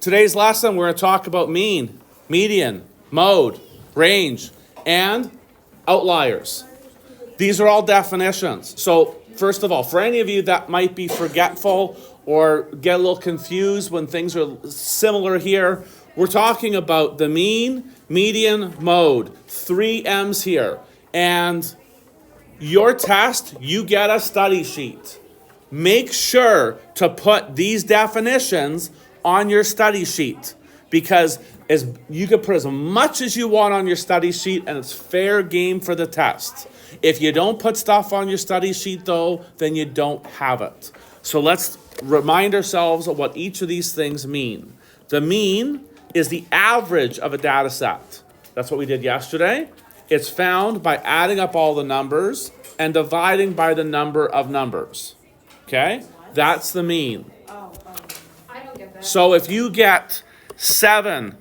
Today's lesson, we're going to talk about mean, median, mode, range, and outliers. These are all definitions. So first of all, for any of you that might be forgetful or get a little confused when things are similar here, we're talking about the mean, median, mode, 3 M's here. And your test, you get a study sheet. Make sure to put these definitions on your study sheet, because you can put as much as you want on your study sheet and it's fair game for the test. If you don't put stuff on your study sheet though, then you don't have it. So let's remind ourselves of what each of these things mean. The mean is the average of a data set. That's what we did yesterday. It's found by adding up all the numbers and dividing by the number of numbers. Okay? That's the mean. So if you get 7,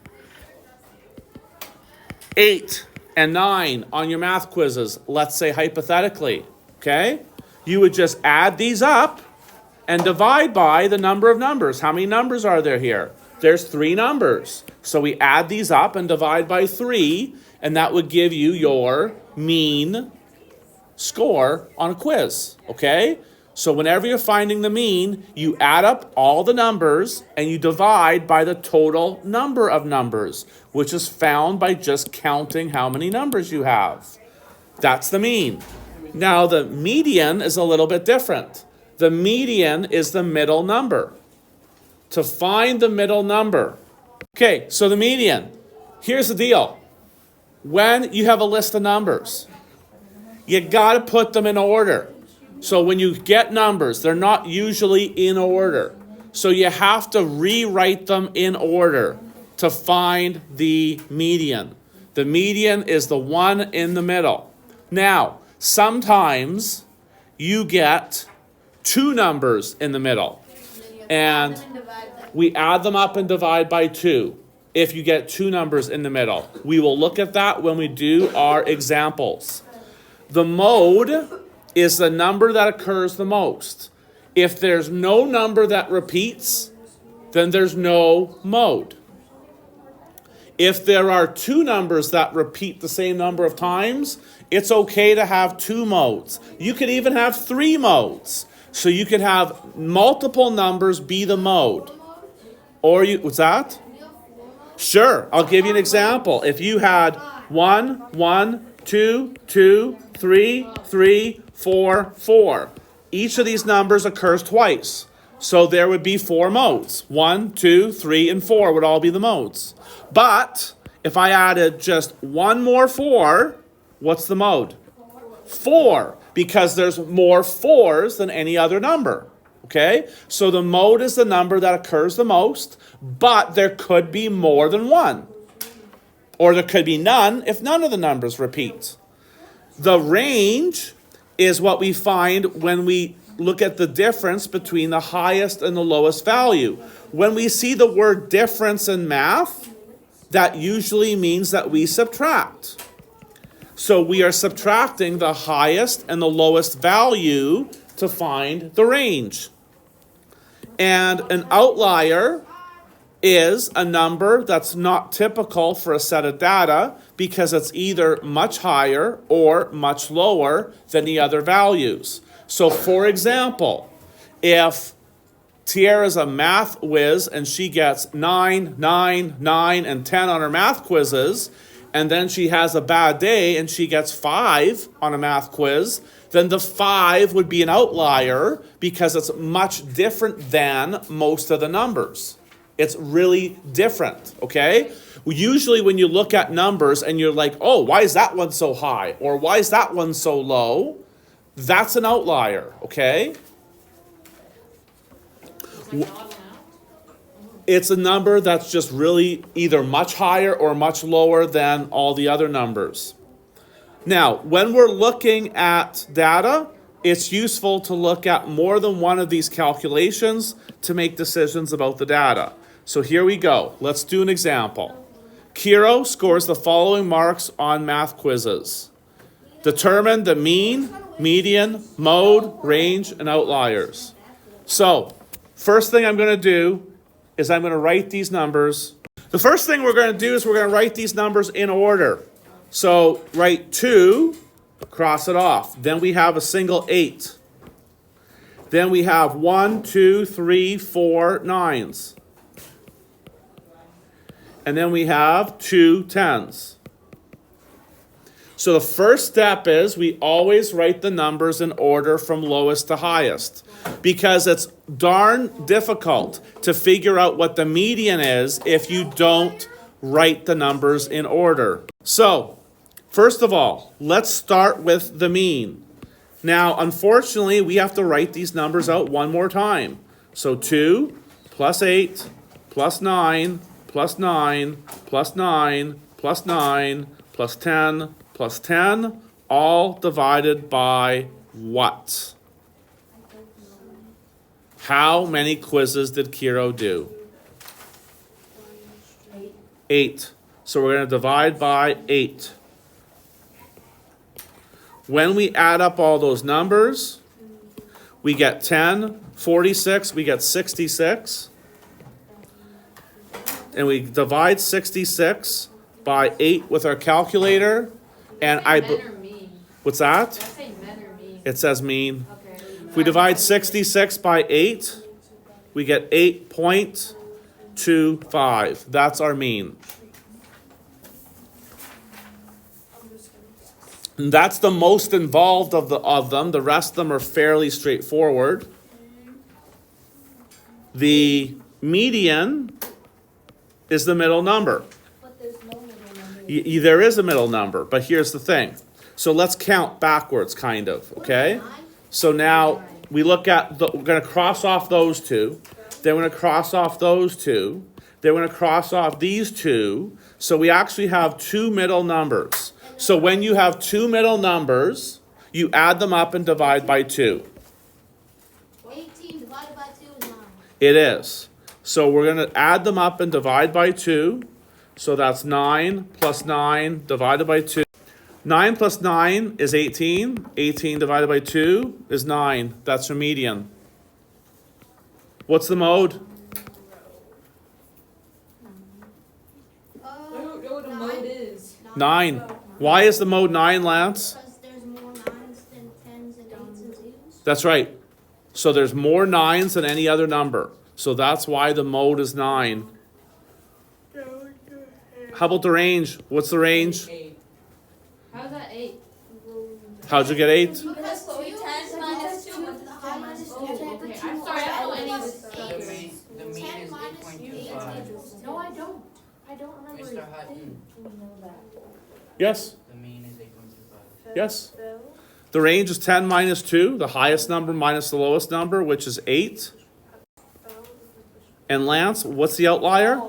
8, and 9 on your math quizzes, let's say hypothetically, okay? You would just add these up and divide by the number of numbers. How many numbers are there here? There's 3 numbers. So we add these up and divide by 3, and that would give you your mean score on a quiz, okay? So whenever you're finding the mean, you add up all the numbers and you divide by the total number of numbers, which is found by just counting how many numbers you have. That's the mean. Now the median is a little bit different. The median is the middle number. To find the middle number. Okay, so the median. Here's the deal. When you have a list of numbers, you gotta put them in order. So when you get numbers, they're not usually in order. So you have to rewrite them in order to find the median. The median is the one in the middle. Now, sometimes you get 2 numbers in the middle. And we add them up and divide by 2 if you get 2 numbers in the middle. We will look at that when we do our examples. The mode is the number that occurs the most. If there's no number that repeats, then there's no mode. If there are 2 numbers that repeat the same number of times, it's okay to have 2 modes. You could even have 3 modes. So you could have multiple numbers be the mode. Or what's that? Sure, I'll give you an example. If you had 1, 1, 2, 2, 3, 3, 4, 4. Each of these numbers occurs twice. So there would be 4 modes. 1, 2, 3, and 4 would all be the modes. But if I added just 1 more 4, what's the mode? 4, because there's more 4s than any other number. Okay? So the mode is the number that occurs the most, but there could be more than 1. Or there could be none if none of the numbers repeat. The range is what we find when we look at the difference between the highest and the lowest value. When we see the word difference in math, that usually means that we subtract. So we are subtracting the highest and the lowest value to find the range. And an outlier is a number that's not typical for a set of data because it's either much higher or much lower than the other values. So for example, if Tiara's a math whiz and she gets 9, 9, 9, and 10 on her math quizzes, and then she has a bad day and she gets 5 on a math quiz, then the 5 would be an outlier because it's much different than most of the numbers. It's really different, okay? Usually when you look at numbers and you're like, oh, why is that one so high? Or why is that one so low? That's an outlier, okay? It's a number that's just really either much higher or much lower than all the other numbers. Now, when we're looking at data, it's useful to look at more than one of these calculations to make decisions about the data. So here we go. Let's do an example. Kiro scores the following marks on math quizzes. Determine the mean, median, mode, range, and outliers. So, first thing I'm going to do is I'm going to write these numbers. The first thing we're going to do is we're going to write these numbers in order. So write 2, cross it off. Then we have a single 8. Then we have 1, 2, 3, 4 9s. And then we have 2 10s. So the first step is we always write the numbers in order from lowest to highest, because it's darn difficult to figure out what the median is if you don't write the numbers in order. So, first of all, let's start with the mean. Now, unfortunately, we have to write these numbers out one more time. So 2 plus 8 plus 9 plus 9 plus 9 plus 9 plus 10 plus 10, all divided by what? How many quizzes did Kiro do? 8. So we're going to divide by 8. When we add up all those numbers, we get 10, 46, we get 66. And we divide 66 by 8 with our calculator. And what's that? Did I say men or mean? It says mean. Okay. If we divide 66 by 8, we get 8.25. That's our mean. And that's the most involved of them. The rest of them are fairly straightforward. The median is the middle number. But there's no middle number. There is a middle number, but here's the thing. So let's count backwards, kind of, okay? So now we look at, we're going to cross off those two. Then we're going to cross off those two. Then we're going to cross off these two. So we actually have 2 middle numbers. So when you have 2 middle numbers, you add them up and divide by 2. 18 divided by 2 is 9. It is. So we're going to add them up and divide by 2. So that's 9 plus 9 divided by 2. 9 plus 9 is 18. 18 divided by 2 is 9. That's your median. What's the mode? I don't know what a mode is. 9. Why is the mode 9, Lance? Because there's more 9s than 10s and 8s and 2s. That's right. So there's more 9s than any other number. So that's why the mode is 9. How about the range? What's the range? 8. How's that 8? How'd you get 8? Because 2 minus 2 is the high minus 2. Okay, I'm sorry, I don't know any of this stuff. The mean 10 is minus 8.25. No, I don't. I don't remember. Mr. Hutton, Yes. the mean is 8.25. Yes. The range is 10 minus 2, the highest number minus the lowest number, which is 8. And Lance, what's the outlier? 2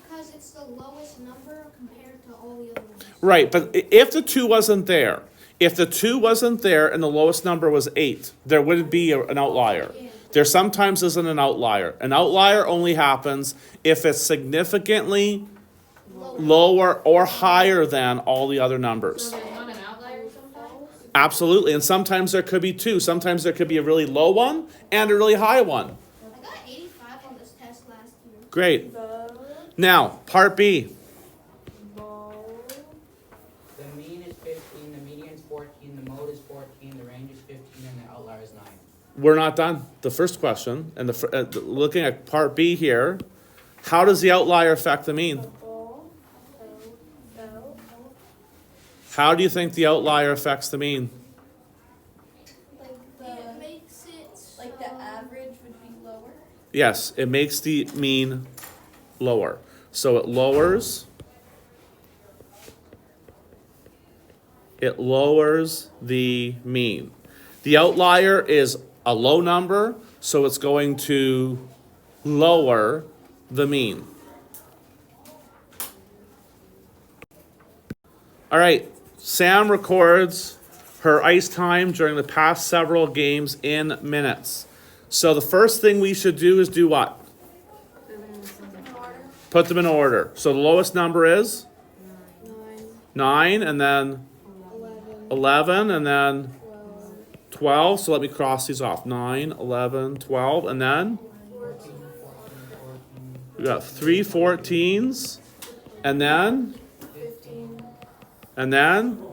because it's the lowest number compared to all the other ones. Right, but if the 2 wasn't there, if the 2 wasn't there and the lowest number was 8, there wouldn't be an outlier. There sometimes isn't an outlier. An outlier only happens if it's significantly lower or higher than all the other numbers. So there's not an outlier sometimes? Absolutely, and sometimes there could be 2. Sometimes there could be a really low one and a really high one. I got 85 on this test last year. Great. Now, part B. The mean is 15, the median is 14, the mode is 14, the range is 15, and the outlier is 9. We're not done. The first question, and looking at part B here, how does the outlier affect the mean? How do you think the outlier affects the mean? It makes it Like the average would be lower? Yes, it makes the mean lower. So it lowers the mean. The outlier is a low number, so it's going to lower the mean. All right, Sam records her ice time during the past several games in minutes. So the first thing we should do is do what? Put them in order. So the lowest number is 9, and then 11, and then 12. So let me cross these off. 9, 11, 12, and then 14, 14, 14, We got 3 14s, and then, 15. and then.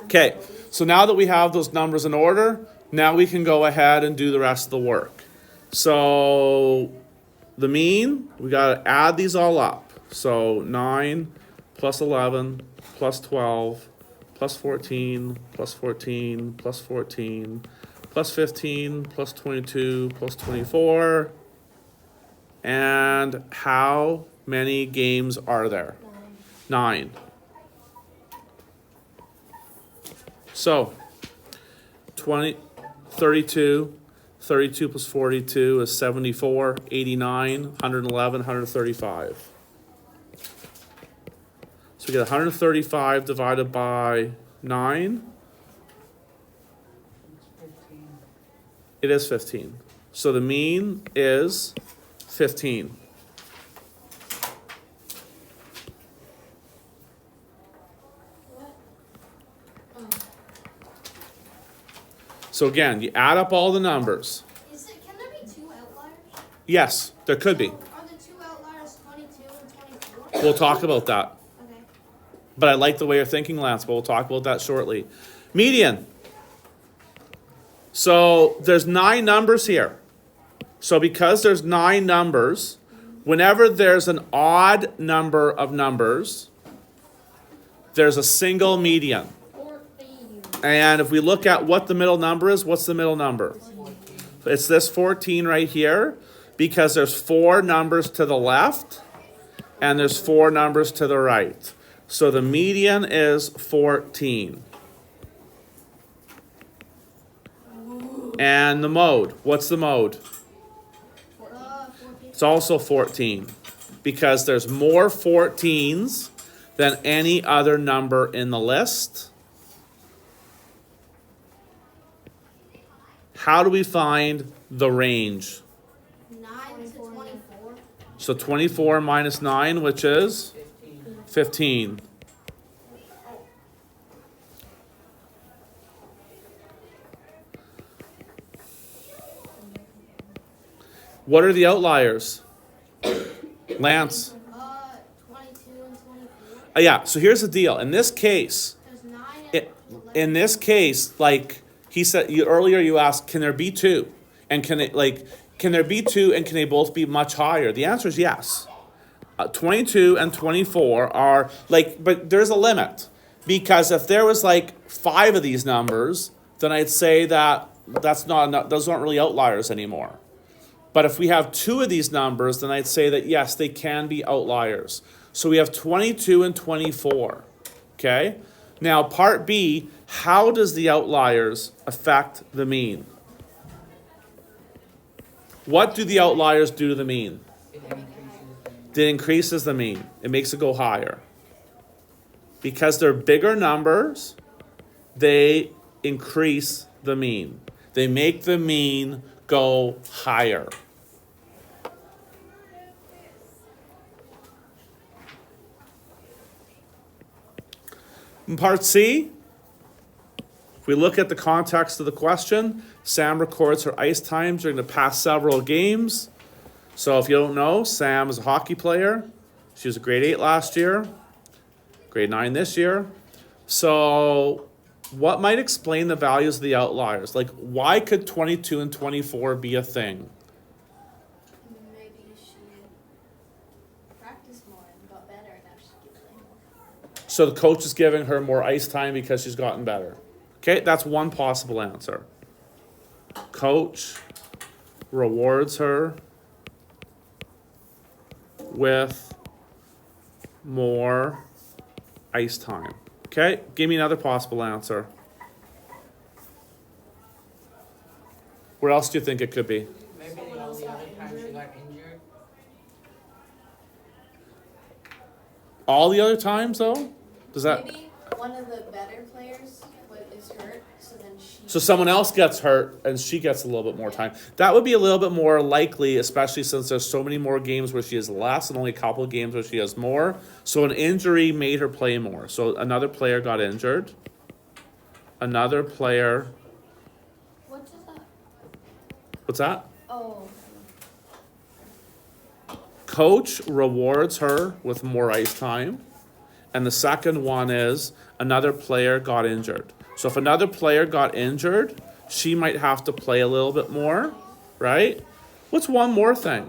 Okay, so now that we have those numbers in order, now we can go ahead and do the rest of the work. So the mean, we got to add these all up. So 9 plus 11 plus 12 plus 14 plus 14 plus 14 plus 15 plus 22 plus 24. And how many games are there? 9. So 32 plus 42 is 74, 89, 111, 135. So we get 135 divided by 9. It is 15. So the mean is 15. So again, you add up all the numbers. Can there be 2 outliers? Yes, there could be. Are the 2 outliers 22 and 24? We'll talk about that. Okay. But I like the way you're thinking, Lance, but we'll talk about that shortly. Median. So there's 9 numbers here. So because there's 9 numbers, whenever there's an odd number of numbers, there's a single median. 14. And if we look at what the middle number is, what's the middle number? It's this 14 right here, because there's 4 numbers to the left and there's 4 numbers to the right. So the median is 14. And the mode, what's the mode? 14. It's also 14, because there's more 14s than any other number in the list. How do we find the range? 9 to 24. So 24 minus 9, which is 15. What are the outliers? Lance. 22 and 24. Yeah, so here's the deal. In this case, There's 9 it, and 11. in this case, like he said earlier, you asked, can there be 2? And can there be 2 and can they both be much higher? The answer is yes. 22 and 24 are but there's a limit, because if there was 5 of these numbers, then I'd say that those aren't really outliers anymore. But if we have 2 of these numbers, then I'd say that yes, they can be outliers. So we have 22 and 24. Okay? Now, part B, how does the outliers affect the mean? What do the outliers do to the mean? It increases the mean. It makes it go higher. Because they're bigger numbers, they increase the mean. They make the mean go higher. In part C, if we look at the context of the question, Sam records her ice time during the past several games. So if you don't know, Sam is a hockey player. She was a grade 8 last year, grade 9 this year. So what might explain the values of the outliers? Why could 22 and 24 be a thing? Maybe she practiced more and got better, and now she can play more. So the coach is giving her more ice time because she's gotten better. Okay, that's one possible answer. Coach rewards her with more ice time. Okay, give me another possible answer. Where else do you think it could be? Maybe all the other times she got injured. All the other times, though? Does that... Maybe one of the better players is hurt, so then she... So someone else gets hurt and she gets a little bit more time. That would be a little bit more likely, especially since there's so many more games where she has less and only a couple of games where she has more. So an injury made her play more. So another player got injured. Another player... What does that? What's that? Oh. Coach rewards her with more ice time. And the second one is another player got injured. So if another player got injured, she might have to play a little bit more, right? What's one more thing?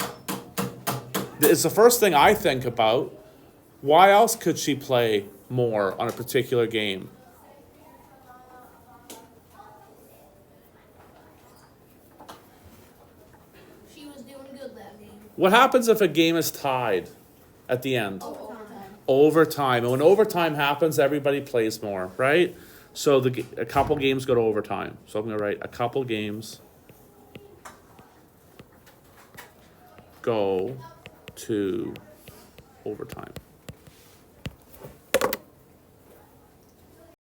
It's the first thing I think about. Why else could she play more on a particular game? She was doing good that game. What happens if a game is tied at the end? Overtime. Overtime. And when overtime happens, everybody plays more, right? So a couple games go to overtime. So I'm going to write a couple games go to overtime.